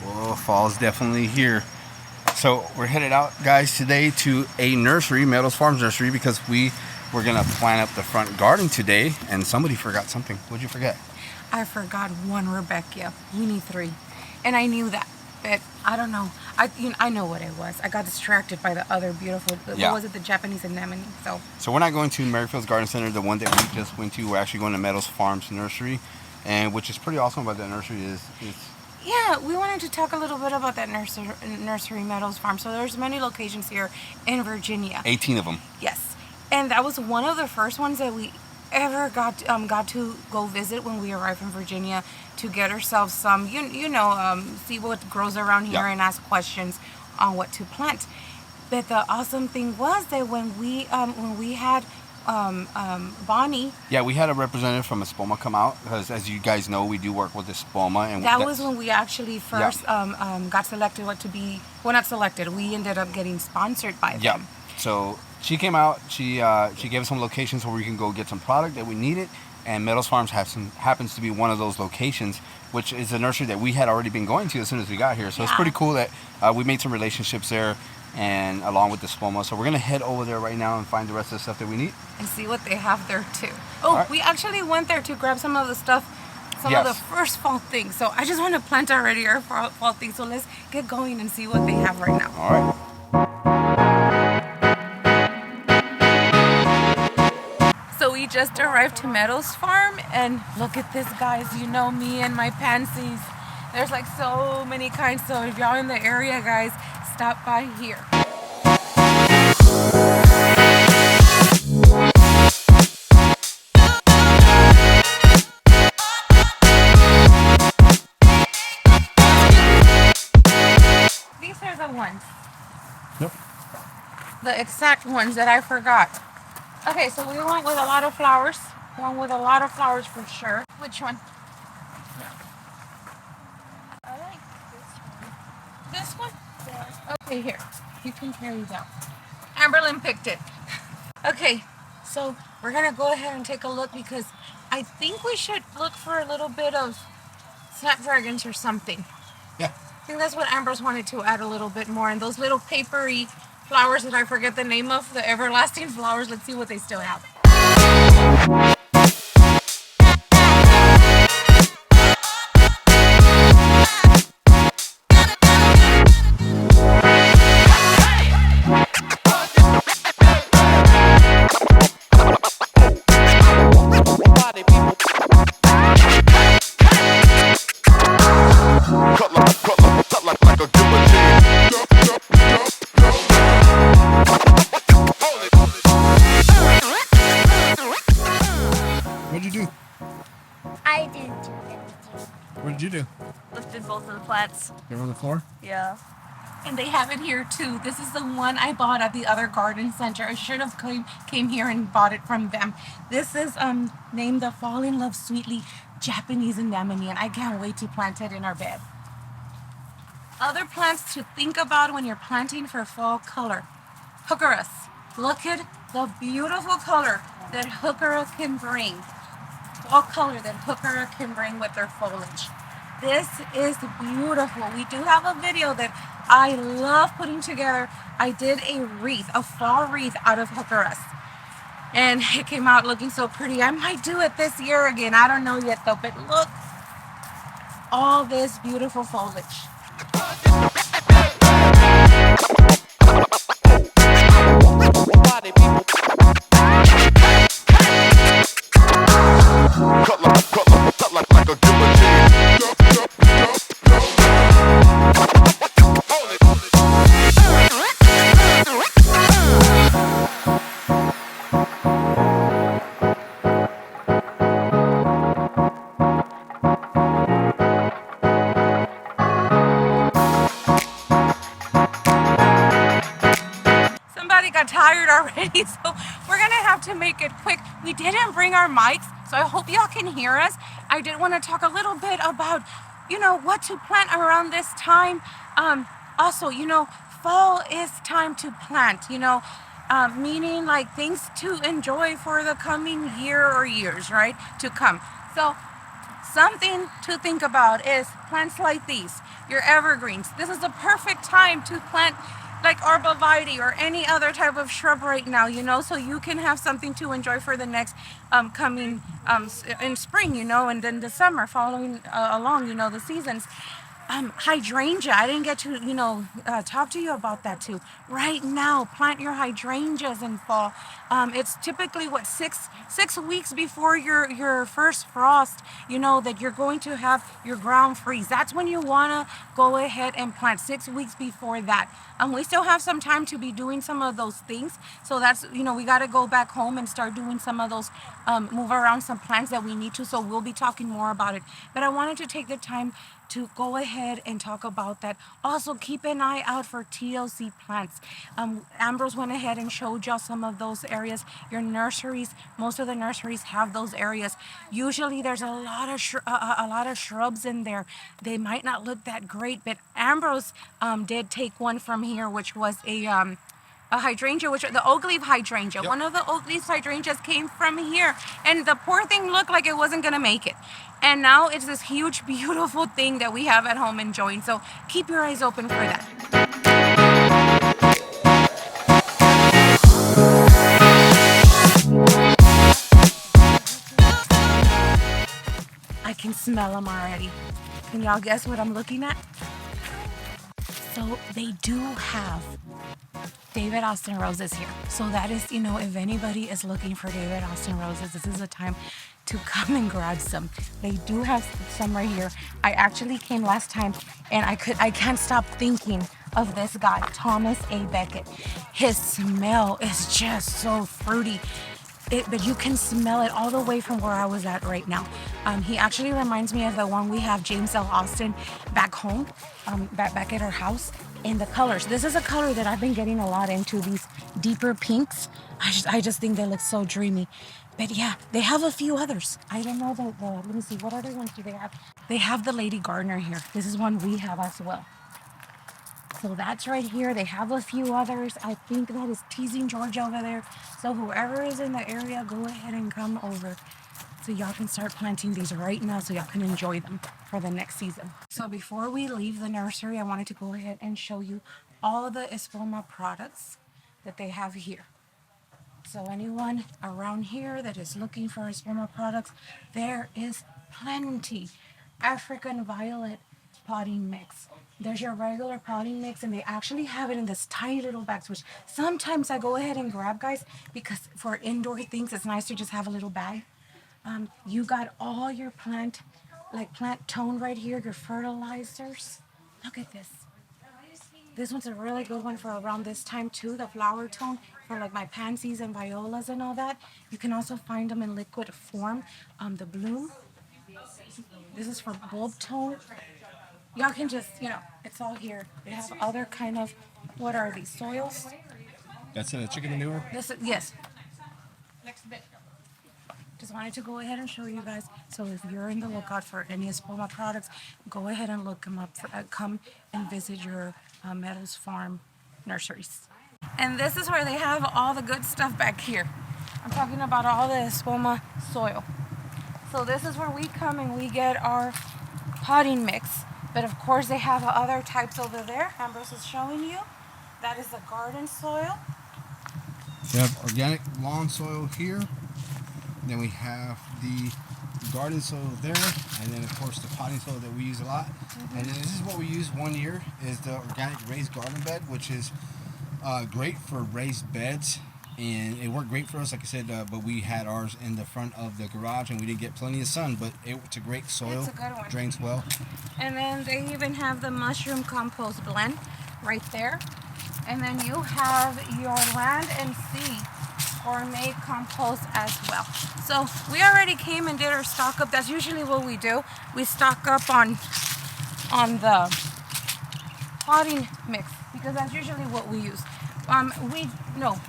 Well, fall's definitely here. So we're headed out, guys, today to a nursery, Meadows Farms Nursery, because we're gonna plant up the front garden today. And somebody forgot something. What'd you forget? I forgot one, Rebecca. You need 3, and I knew that, but I don't know. I know what it was. I got distracted by the other beautiful. Yeah. What was it? The Japanese anemone. So we're not going to Merrifield's Garden Center, the one that we just went to. We're actually going to Meadows Farms Nursery, and which is pretty awesome about that nursery is. Yeah, we wanted to talk a little bit about that nursery Meadows Farm. So there's many locations here in Virginia. 18 of them. Yes, and that was one of the first ones that we ever got to go visit when we arrived in Virginia to get ourselves some, see what grows around here. Yep. And ask questions on what to plant. But the awesome thing was that when we had Bonnie. Yeah, we had a representative from Espoma come out because, as you guys know, we do work with Espoma, and that was when we actually first got selected. Not selected. We ended up getting sponsored by them. Yeah. So she came out. She gave us some locations where we can go get some product that we needed, and Meadows Farms happens to be one of those locations, which is a nursery that we had already been going to as soon as we got here. So It's pretty cool that we made some relationships there, and along with the Espoma. So we're gonna head over there right now and find the rest of the stuff that we need and see what they have there too. Oh, right. We actually went there to grab some of the stuff, of the first fall things. So I just want to plant already our fall things. So let's get going and see what they have right now. All right. So we just arrived to Meadows Farm, and look at this, guys. You know me and my pansies. There's like so many kinds. So if y'all in the area, guys, stop by here. These are the ones. Yep. The exact ones that I forgot. Okay, so we went with a lot of flowers. One with a lot of flowers for sure. Which one? I like this one. This one? Yeah. Okay, here. You can carry that. Amberlyn picked it. Okay, so we're gonna go ahead and take a look because I think we should look for a little bit of snapdragons or something. Yeah. I think that's what Amber's wanted to add a little bit more. And those little papery flowers that I forget the name of, the everlasting flowers. Let's see what they still have. What'd you do? I didn't do anything. What did you do? Lifted both of the plants. They're on the floor? Yeah. And they have it here too. This is the one I bought at the other garden center. I should have came here and bought it from them. This is named the Fall in Love Sweetly Japanese anemone, and I can't wait to plant it in our bed. Other plants to think about when you're planting for fall color. Heucheras. Look at the beautiful color that heuchera can bring. Fall color that heuchera can bring with their foliage. This is beautiful. We do have a video that I love putting together. I did a fall wreath out of heucheras, and it came out looking so pretty. I might do it this year again. I don't know yet though, but look, all this beautiful foliage. Got tired already, so we're gonna have to make it quick. We didn't bring our mics, so I hope y'all can hear us. I did want to talk a little bit about, what to plant around this time. Also, fall is time to plant, meaning like things to enjoy for the coming year or years, right, to come. So something to think about is plants like these. your evergreens. This is the perfect time to plant like arborvitae or any other type of shrub right now, you know, so you can have something to enjoy for the next coming in spring, you know, and then the summer following along, you know, the seasons. Hydrangea, I didn't get to, you know, talk to you about that too. Right now, plant your hydrangeas in fall. It's typically what, six weeks before your first frost, you know, that you're going to have your ground freeze. That's when you wanna go ahead and plant, 6 weeks before that. We still have some time to be doing some of those things. So that's, you know, we got to go back home and start doing some of those, move around some plants that we need to. So we'll be talking more about it. But I wanted to take the time to go ahead and talk about that. Also, keep an eye out for TLC plants. Ambrose went ahead and showed y'all some of those areas. Your nurseries, most of the nurseries have those areas. Usually there's a lot of shrubs in there. They might not look that great, but Ambrose did take one from here, which was a hydrangea, which the oak leaf hydrangea. Yep. One of the oak leaf hydrangeas came from here, and the poor thing looked like it wasn't gonna make it. And now it's this huge, beautiful thing that we have at home enjoying. So keep your eyes open for that. I can smell them already. Can y'all guess what I'm looking at? So they do have David Austin roses here. So that is, you know, if anybody is looking for David Austin roses, this is the time to come and grab some. They do have some right here. I actually came last time and I can't stop thinking of this guy, Thomas A. Beckett. His smell is just so fruity. But you can smell it all the way from where I was at right now. He actually reminds me of the one we have, James L. Austin, back home, back at our house. And the colors. This is a color that I've been getting a lot into, these deeper pinks. I just think they look so dreamy. But yeah, they have a few others. I don't know let me see, what other ones do they have? They have the Lady Gardener here. This is one we have as well. So that's right here. They have a few others. I think that is Teasing George over there. So whoever is in the area, go ahead and come over. So y'all can start planting these right now so y'all can enjoy them for the next season. So before we leave the nursery, I wanted to go ahead and show you all of the Espoma products that they have here. So anyone around here that is looking for Espoma products, there is plenty. African Violet potting mix. There's your regular potting mix, and they actually have it in this tiny little bags, which sometimes I go ahead and grab, guys, because for indoor things, it's nice to just have a little bag. You got all your plant tone right here, your fertilizers. Look at this. This one's a really good one for around this time too, the flower tone for like my pansies and violas and all that. You can also find them in liquid form. The bloom. This is for bulb tone. Y'all can just, you know, it's all here. They have other kind of, what are these, soils? That's a chicken manure? Yes. Next bit. Just wanted to go ahead and show you guys. So if you're in the lookout for any Espoma products, go ahead and look them up. Come and visit your Meadows Farm nurseries. And this is where they have all the good stuff back here. I'm talking about all the Espoma soil. So this is where we come and we get our potting mix. But of course they have other types over there. Ambrose is showing you. That is the garden soil. We have organic lawn soil here. Then we have the garden soil there, and then of course the potting soil that we use a lot. Mm-hmm. And then this is what we use one year, is the organic raised garden bed, which is great for raised beds, and it worked great for us, like I said, but we had ours in the front of the garage and we didn't get plenty of sun, but it's a great soil. It's a good one. Drains well. And then they even have the mushroom compost blend right there. And then you have your land and sea gourmet compost as well. So we already came and did our stock up. That's usually what we do. We stock up on the potting mix because that's usually what we use.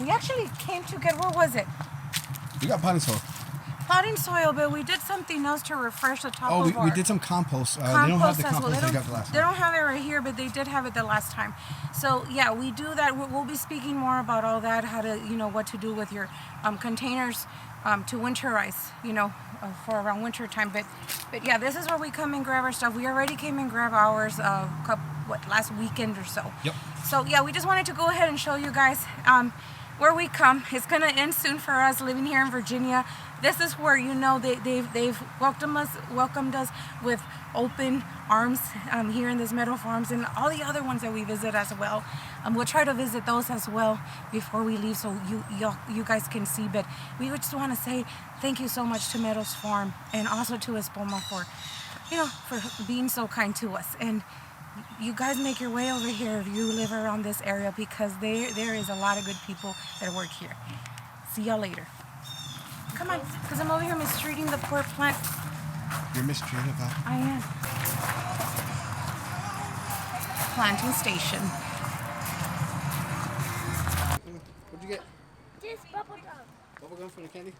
We actually came to get, what was it? We got potting soil. Potting soil, but we did something else to refresh the top of our... we did some compost. They don't have the compost they got the last time. They don't have it right here, but they did have it the last time. So yeah, we do that. We'll be speaking more about all that, how to, what to do with your containers to winterize, you know, for around winter time. But yeah, this is where we come and grab our stuff. We already came and grab ours last weekend or so. Yep. So yeah, we just wanted to go ahead and show you guys where we come. It's gonna end soon for us living here in Virginia. This is where, you know, they've welcomed us with open arms here in this Meadow Farms, and all the other ones that we visit as well. We'll try to visit those as well before we leave, so you guys can see. But we would just want to say thank you so much to Meadows Farm and also to Espoma for, you know, for being so kind to us. And you guys make your way over here if you live around this area, because there is a lot of good people that work here. See y'all later. Come on, because I'm over here mistreating the poor plant. You're mistreated, Bob? I am. Planting station. What'd you get? Just bubble gum. Bubble gum from the candy?